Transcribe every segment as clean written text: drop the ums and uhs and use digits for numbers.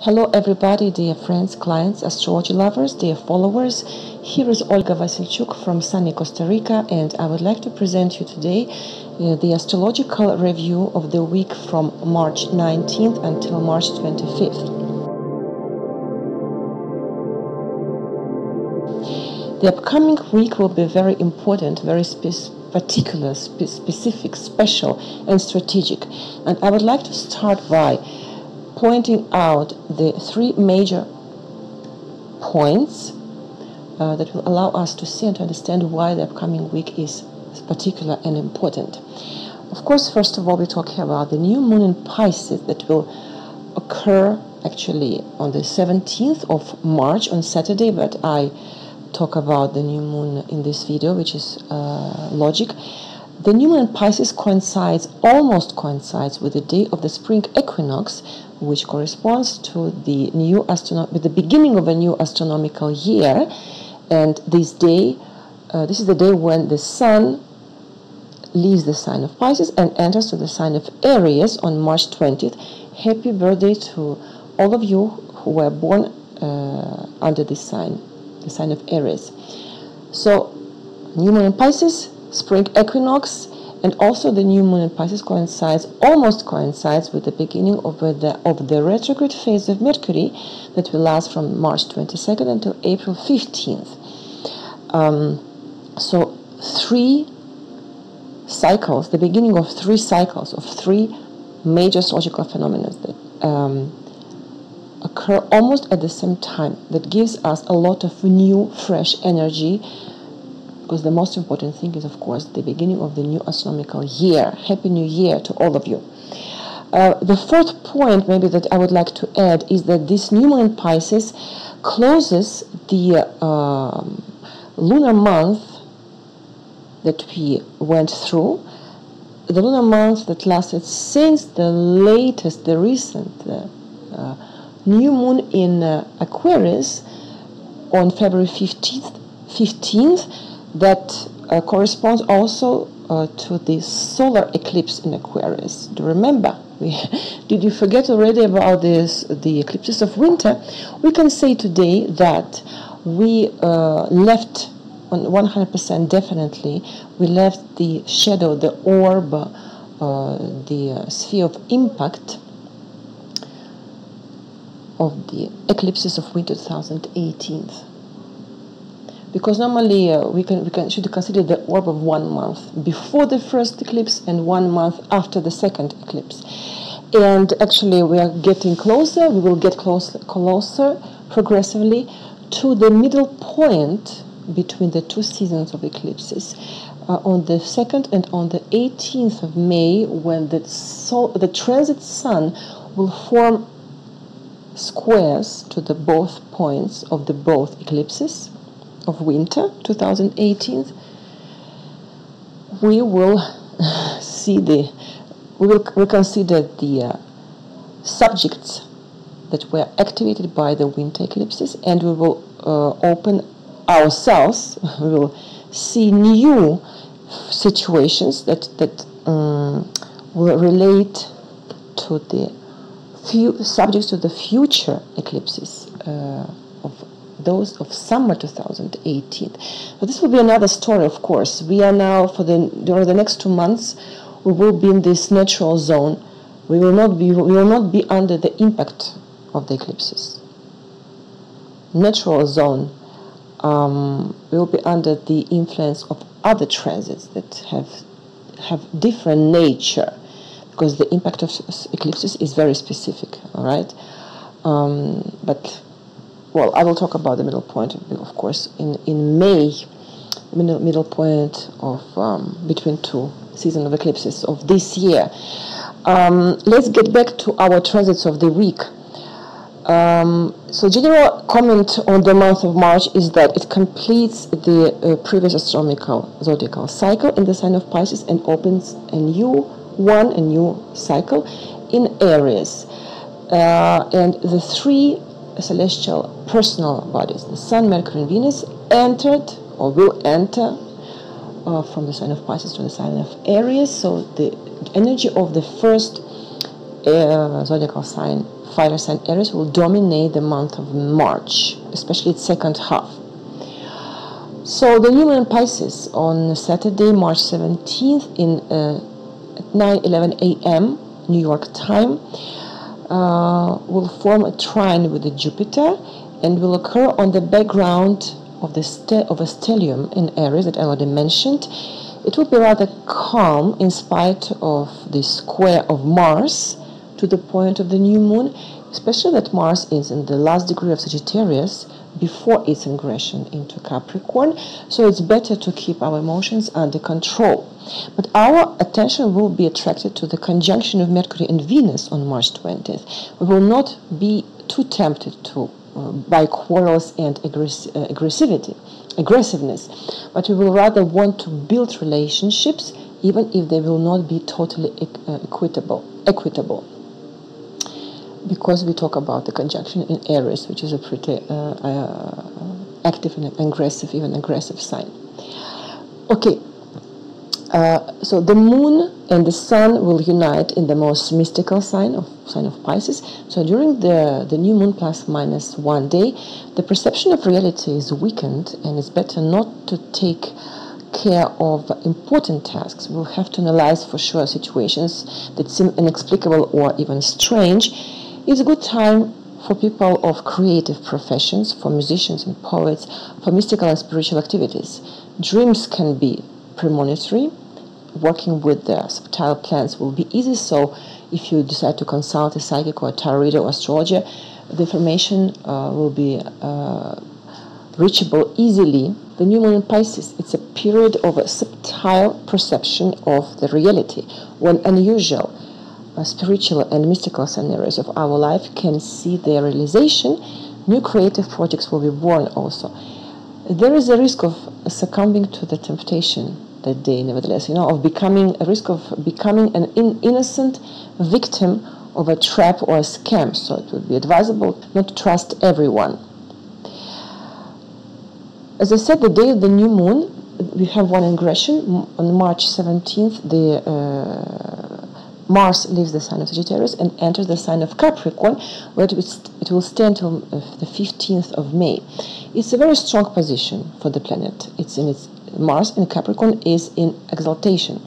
Hello everybody, dear friends, clients, astrology lovers, dear followers. Here is Olga Vasilchuk from sunny Costa Rica, and I would like to present you today the astrological review of the week from March 19th until March 25th. The upcoming week will be very important, very particular, specific, special, and strategic. And I would like to start by pointing out the three major points that will allow us to see and to understand why the upcoming week is particular and important. Of course, first of all, we're talking about the new moon in Pisces that will occur actually on the 17th of March on Saturday, but I talk about the new moon in this video, which is logic. The new moon in Pisces almost coincides with the day of the spring equinox, which corresponds to the with the beginning of a new astronomical year. And this is the day when the sun leaves the sign of Pisces and enters to the sign of Aries on March 20th. Happy birthday to all of you who were born under this sign, the sign of Aries. So, new moon in Pisces, spring equinox, and also the new moon in Pisces almost coincides with the beginning of the retrograde phase of Mercury that will last from March 22nd until April 15th. So three cycles, the beginning of three cycles of three major astrological phenomena that occur almost at the same time. That gives us a lot of new, fresh energy, because the most important thing is, of course, the beginning of the new astronomical year. Happy New Year to all of you. The fourth point maybe that I would like to add is that this new moon in Pisces closes the lunar month that we went through, the lunar month that lasted since the recent new moon in Aquarius on February 15th, that corresponds also to the solar eclipse in Aquarius. Do you remember? Did you forget already about the eclipses of winter? We can say today that we left, on 100% definitely, we left the shadow, the orb, the sphere of impact of the eclipses of winter 2018. Because normally we should consider the orb of 1 month before the first eclipse and 1 month after the second eclipse. And actually we are getting closer, we will get closer progressively to the middle point between the two seasons of eclipses on the 2nd and on the 18th of May, when the transit sun will form squares to the both points of the both eclipses of winter 2018. We will consider the subjects that were activated by the winter eclipses, and we will open ourselves. We will see new situations that will relate to the subjects to the future eclipses those of summer 2018. But this will be another story, of course. We are now, during the next 2 months, we will be in this natural zone. We will not be under the impact of the eclipses. Natural zone. We will be under the influence of other transits that have different nature, because the impact of eclipses is very specific. All right, well, I will talk about the middle point, of course, in May, middle point of between two seasons of eclipses of this year. Let's get back to our transits of the week. So general comment on the month of March is that it completes the previous astronomical zodiacal cycle in the sign of Pisces and opens a new cycle in Aries. And the three celestial personal bodies, the Sun, Mercury, and Venus, entered or will enter from the sign of Pisces to the sign of Aries. So the energy of the first zodiacal sign fire sign Aries will dominate the month of March, especially its second half. So the new moon in Pisces on Saturday, March 17th at 9:11 a.m. New York time will form a trine with the Jupiter and will occur on the background of a stellium in Aries that I already mentioned. It will be rather calm in spite of the square of Mars to the point of the new moon, especially that Mars is in the last degree of Sagittarius before its ingression into Capricorn, so it's better to keep our emotions under control. But our attention will be attracted to the conjunction of Mercury and Venus on March 20th. We will not be too tempted by quarrels and aggressiveness, but we will rather want to build relationships even if they will not be totally equitable, because we talk about the conjunction in Aries, which is a pretty active and aggressive, even aggressive sign. Okay, so the moon and the sun will unite in the most mystical sign of Pisces. So during the new moon plus minus 1 day, the perception of reality is weakened, and it's better not to take care of important tasks. We'll have to analyze for sure situations that seem inexplicable or even strange. It's a good time for people of creative professions, for musicians and poets, for mystical and spiritual activities. Dreams can be premonitory. Working with the subtle plans will be easy, so if you decide to consult a psychic or a tarot reader or astrologer, the information will be reachable easily. The new moon in Pisces, it's a period of a subtle perception of the reality, when unusual spiritual and mystical scenarios of our life can see their realization. New creative projects will be born also. There is a risk of succumbing to the temptation that day, nevertheless, of becoming an innocent victim of a trap or a scam. So it would be advisable not to trust everyone. As I said, the day of the new moon, we have one ingression. On March 17th, Mars leaves the sign of Sagittarius and enters the sign of Capricorn, where it will stay until the 15th of May. It's a very strong position for the planet. Mars in Capricorn is in exaltation.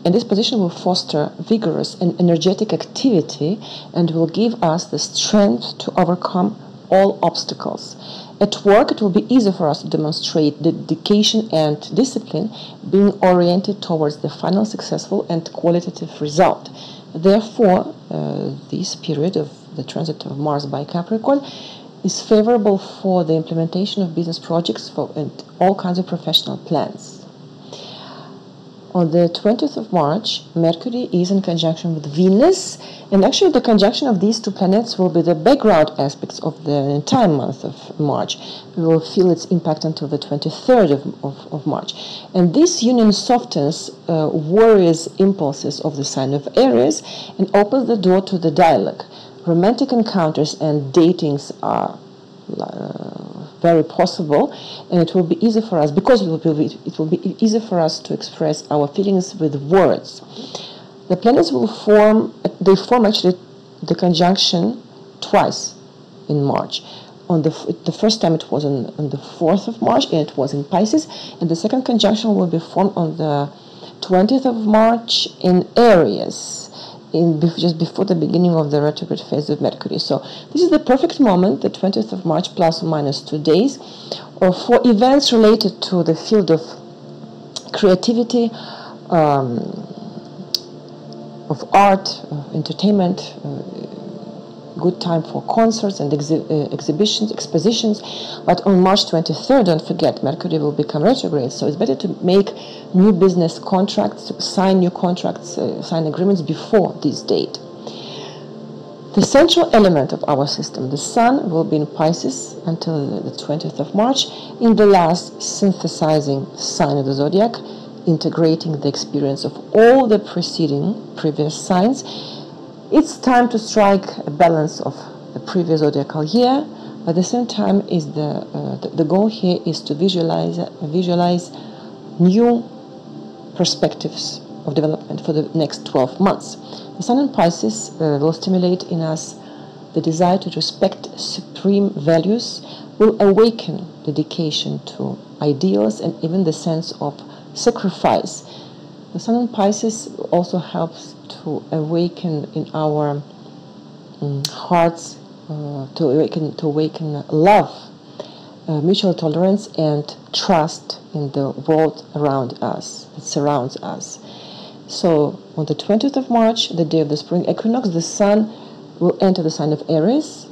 And this position will foster vigorous and energetic activity and will give us the strength to overcome all obstacles. At work, it will be easier for us to demonstrate dedication and discipline, being oriented towards the final successful and qualitative result. Therefore, this period of the transit of Mars by Capricorn is favorable for the implementation of business projects and all kinds of professional plans. On the 20th of March, Mercury is in conjunction with Venus, and actually the conjunction of these two planets will be the background aspects of the entire month of March. We will feel its impact until the 23rd of March. And this union softens warriors' impulses of the sign of Aries and opens the door to the dialogue. Romantic encounters and datings are very possible, and it will be easy for us, because it will be easy for us to express our feelings with words. The planets will form actually the conjunction twice in March. On the first time it was on the 4th of March, and it was in Pisces, and the second conjunction will be formed on the 20th of March in Aries, just before the beginning of the retrograde phase of Mercury. So this is the perfect moment, the 20th of March plus or minus 2 days, or for events related to the field of creativity, of art, entertainment, good time for concerts and expositions. But on March 23rd, don't forget, Mercury will become retrograde, so it's better to make new business contracts, sign new contracts, sign agreements before this date. The central element of our system, the Sun, will be in Pisces until the 20th of March, in the last synthesizing sign of the zodiac, integrating the experience of all the previous signs. It's time to strike a balance of the previous zodiacal year. At the same time, the goal here is to visualize new perspectives of development for the next 12 months. The Sun in Pisces will stimulate in us the desire to respect supreme values will awaken dedication to ideals and even the sense of sacrifice. The Sun in Pisces also helps to awaken in our hearts, to awaken love, mutual tolerance, and trust in the world around us, that surrounds us. So on the 20th of March, the day of the spring equinox, the Sun will enter the sign of Aries,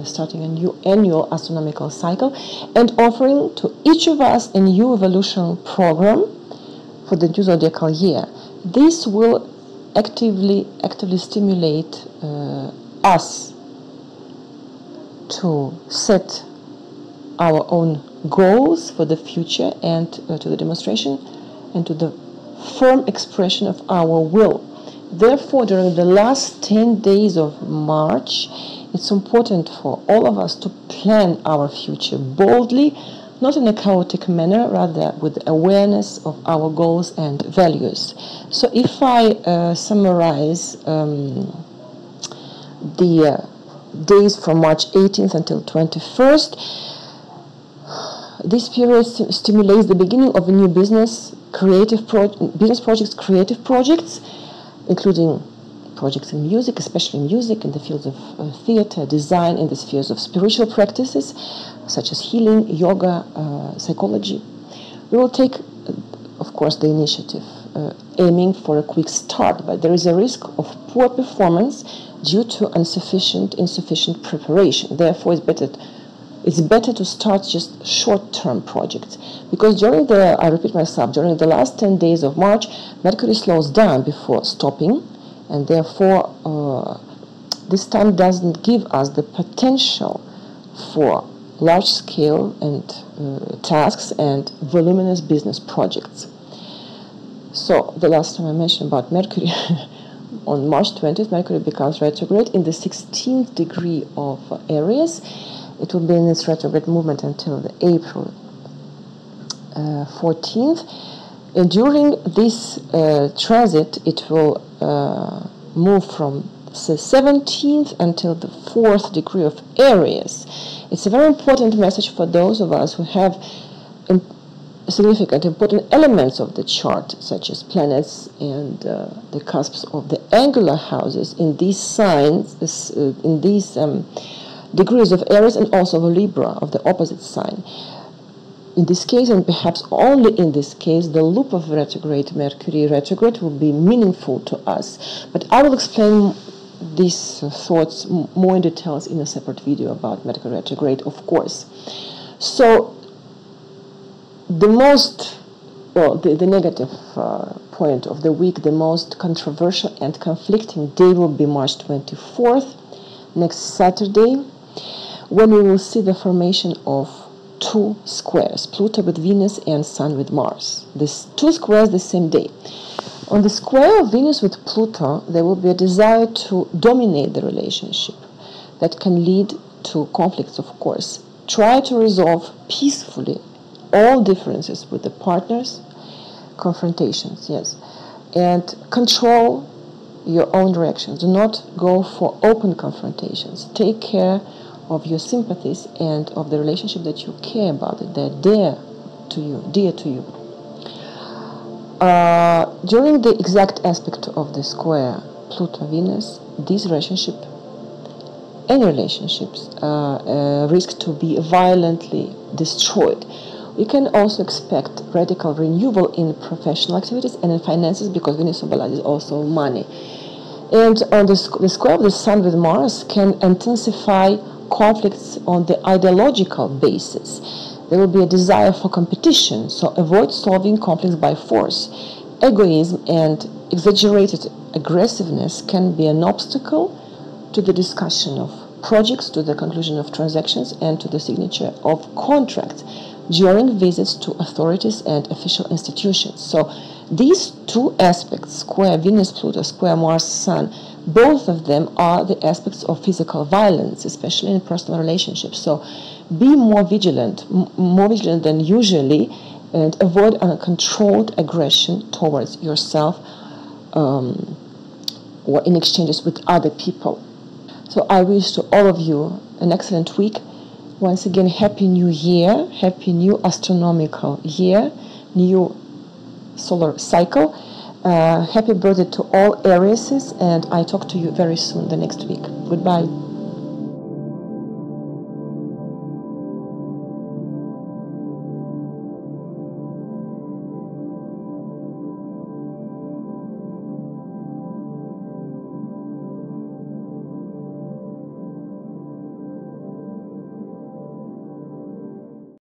starting a new annual astronomical cycle, and offering to each of us a new evolution program for the new zodiacal year. This will actively stimulate us to set our own goals for the future and to the demonstration and to the firm expression of our will. Therefore, during the last 10 days of March, it's important for all of us to plan our future boldly, not in a chaotic manner, rather with awareness of our goals and values. So if I summarize the days from March 18th until 21st, this period stimulates the beginning of a new business projects, including projects in music, especially music in the fields of theater, design, in the spheres of spiritual practices such as healing, yoga, psychology. We will take, of course, the initiative, aiming for a quick start, but there is a risk of poor performance due to insufficient preparation. Therefore, it's better to start just short-term projects, because during the last 10 days of March, Mercury slows down before stopping, and therefore this time doesn't give us the potential for large-scale and tasks and voluminous business projects. So the last time I mentioned about Mercury, on March 20th, Mercury becomes retrograde in the 16th degree of Aries. It will be in its retrograde movement until the April 14th. And during this transit, it will move from the 17th until the 4th degree of Aries. It's a very important message for those of us who have significant, important elements of the chart, such as planets and the cusps of the angular houses in these signs, in these degrees of Aries, and also of Libra, of the opposite sign. In this case, and perhaps only in this case, the loop of retrograde Mercury retrograde will be meaningful to us. But I will explain these thoughts more in details in a separate video about Mercury retrograde, of course. So the negative point of the week, the most controversial and conflicting day will be March 24th, next Saturday, when we will see the formation of two squares, Pluto with Venus and Sun with Mars. These two squares the same day. On the square of Venus with Pluto, there will be a desire to dominate the relationship that can lead to conflicts, of course. Try to resolve peacefully all differences with the partners, confrontations, yes, and control your own reactions. Do not go for open confrontations. Take care of your sympathies and of the relationship that you care about, that they're dear to you. During the exact aspect of the square Pluto-Venus, any relationships risk to be violently destroyed. You can also expect radical renewal in professional activities and in finances, because Venus symbolizes also money. And on the square of the Sun with Mars can intensify conflicts on the ideological basis. There will be a desire for competition, so avoid solving conflicts by force. Egoism and exaggerated aggressiveness can be an obstacle to the discussion of projects, to the conclusion of transactions, and to the signature of contracts during visits to authorities and official institutions. So these two aspects, square Venus-Pluto, square Mars-Sun, both of them are the aspects of physical violence, especially in personal relationships. So be more vigilant than usually, and avoid uncontrolled aggression towards yourself or in exchanges with other people. So I wish to all of you an excellent week. Once again, Happy New Year, Happy New Astronomical Year, new solar cycle. Happy birthday to all Aries, and I talk to you very soon the next week. Goodbye.